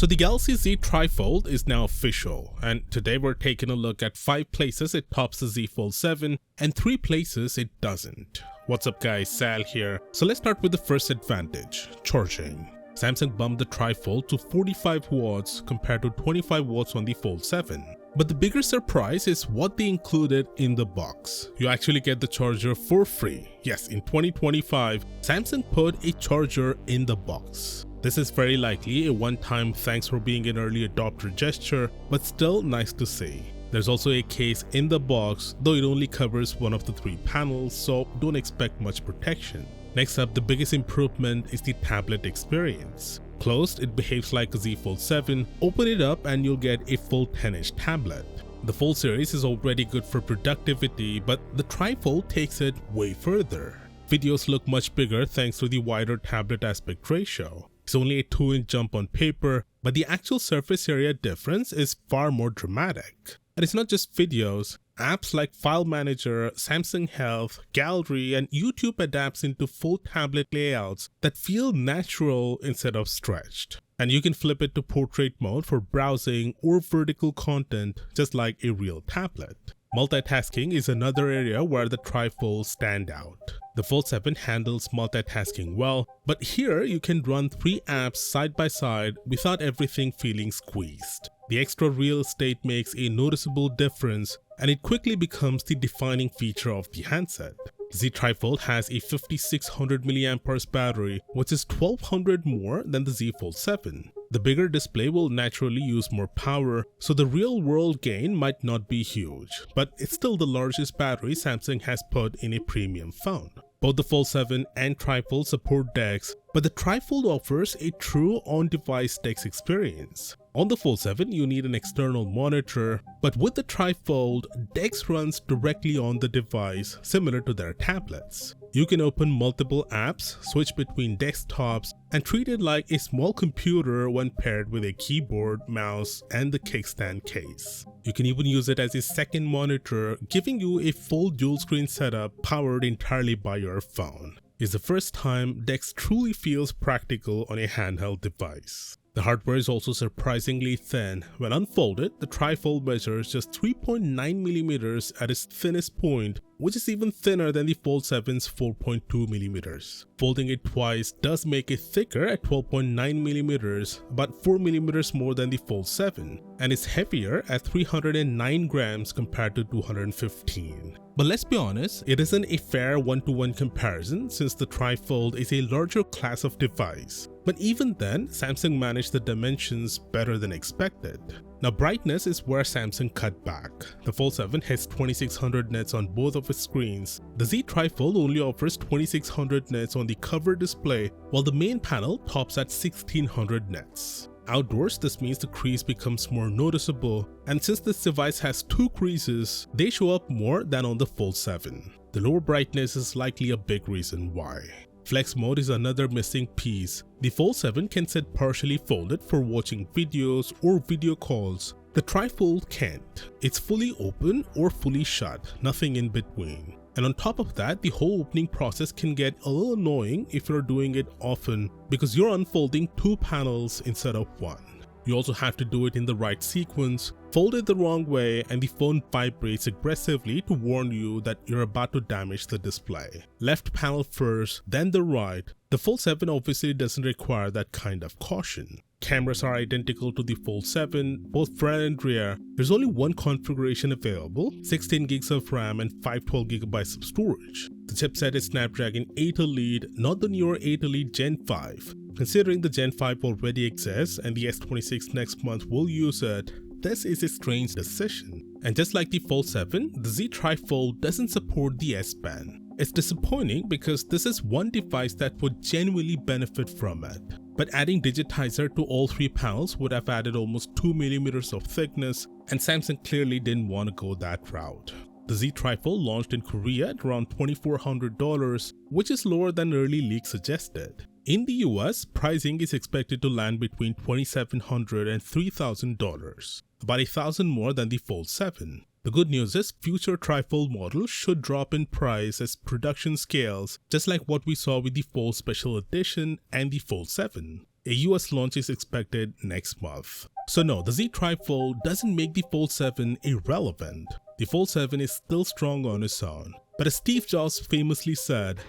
So the Galaxy Z TriFold is now official, and today we're taking a look at 5 places it tops the Z Fold 7 and 3 places it doesn't. What's up guys, Sal here. So let's start with the first advantage, charging. Samsung bumped the TriFold to 45 watts compared to 25 watts on the Fold 7. But the bigger surprise is what they included in the box. You actually get the charger for free. Yes, in 2025, Samsung put a charger in the box. This is very likely a one-time thanks for being an early adopter gesture, but still nice to see. There's also a case in the box, though it only covers one of the 3 panels, so don't expect much protection. Next up, the biggest improvement is the tablet experience. Closed, it behaves like a Z Fold 7, open it up and you'll get a full 10-inch tablet. The Fold series is already good for productivity, but the TriFold takes it way further. Videos look much bigger thanks to the wider tablet aspect ratio. It's only a 2-inch jump on paper, but the actual surface area difference is far more dramatic. And it's not just videos. Apps like File Manager, Samsung Health, Gallery, and YouTube adapts into full tablet layouts that feel natural instead of stretched. And you can flip it to portrait mode for browsing or vertical content just like a real tablet. Multitasking is another area where the TriFold stand out. The Fold 7 handles multitasking well, but here you can run 3 apps side by side without everything feeling squeezed. The extra real estate makes a noticeable difference, and it quickly becomes the defining feature of the handset. Z TriFold has a 5600 mAh battery, which is 1200 more than the Z Fold 7. The bigger display will naturally use more power, so the real-world gain might not be huge, but it's still the largest battery Samsung has put in a premium phone. Both the Fold 7 and TriFold support DeX, but the TriFold offers a true on-device DeX experience. On the Fold 7, you need an external monitor, but with the TriFold, DeX runs directly on the device, similar to their tablets. You can open multiple apps, switch between desktops, and treat it like a small computer when paired with a keyboard, mouse, and the kickstand case. You can even use it as a second monitor, giving you a full dual screen setup powered entirely by your phone. It's the first time DeX truly feels practical on a handheld device. The hardware is also surprisingly thin. When unfolded, the TriFold measures just 3.9mm at its thinnest point, which is even thinner than the Fold 7's 4.2mm. Folding it twice does make it thicker at 12.9mm, about 4mm more than the Fold 7, and it's heavier at 309 grams compared to 215. But let's be honest, it isn't a fair one-to-one comparison since the TriFold is a larger class of device. But even then, Samsung managed the dimensions better than expected. Now brightness is where Samsung cut back. The Fold 7 hits 2600 nits on both of its screens. The Z TriFold only offers 2600 nits on the cover display, while the main panel tops at 1600 nits. Outdoors, this means the crease becomes more noticeable, and since this device has 2 creases, they show up more than on the Fold 7. The lower brightness is likely a big reason why. Flex mode is another missing piece. The Fold 7 can sit partially folded for watching videos or video calls. The TriFold can't. It's fully open or fully shut, nothing in between. And on top of that, the whole opening process can get a little annoying if you're doing it often because you're unfolding 2 panels instead of 1. You also have to do it in the right sequence, fold it the wrong way, and the phone vibrates aggressively to warn you that you're about to damage the display. Left panel first, then the right. The Fold 7 obviously doesn't require that kind of caution. Cameras are identical to the Fold 7, both front and rear. There's only one configuration available, 16 gigs of RAM and 512GB of storage. The chipset is Snapdragon 8 Elite, not the newer 8 Elite Gen 5. Considering the Gen 5 already exists and the S26 next month will use it, this is a strange decision. And just like the Fold 7, the Z TriFold doesn't support the S Pen. It's disappointing because this is one device that would genuinely benefit from it. But adding digitizer to all 3 panels would have added almost 2mm of thickness, and Samsung clearly didn't want to go that route. The Z TriFold launched in Korea at around $2,400, which is lower than early leaks suggested. In the US, pricing is expected to land between $2,700 and $3,000, about $1,000 more than the Fold 7. The good news is future TriFold models should drop in price as production scales, just like what we saw with the Fold Special Edition and the Fold 7. A US launch is expected next month. So no, the Z TriFold doesn't make the Fold 7 irrelevant. The Fold 7 is still strong on its own. But as Steve Jobs famously said,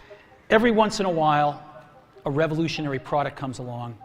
every once in a while, a revolutionary product comes along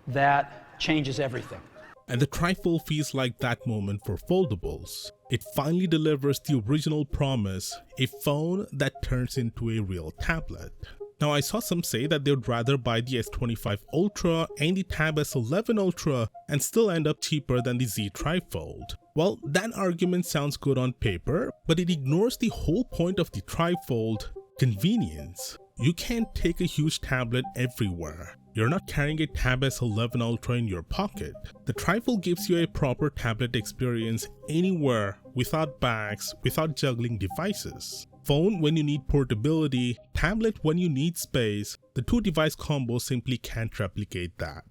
that changes everything. And the TriFold feels like that moment for foldables. It finally delivers the original promise, a phone that turns into a real tablet. Now I saw some say that they would rather buy the S25 Ultra and the Tab S11 Ultra and still end up cheaper than the Z TriFold. Well, that argument sounds good on paper, but it ignores the whole point of the TriFold: convenience. You can't take a huge tablet everywhere. You're not carrying a Tab S11 Ultra in your pocket. The TriFold gives you a proper tablet experience anywhere, without bags, without juggling devices. Phone when you need portability, tablet when you need space. The two device combo simply can't replicate that.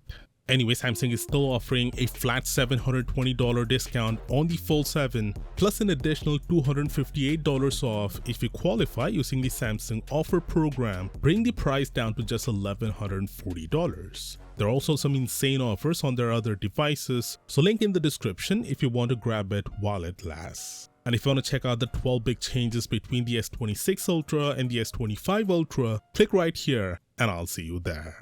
Anyway, Samsung is still offering a flat $720 discount on the Fold 7 plus an additional $258 off if you qualify using the Samsung offer program, bringing the price down to just $1,140. There are also some insane offers on their other devices, so link in the description if you want to grab it while it lasts. And if you want to check out the 12 big changes between the S26 Ultra and the S25 Ultra, click right here and I'll see you there.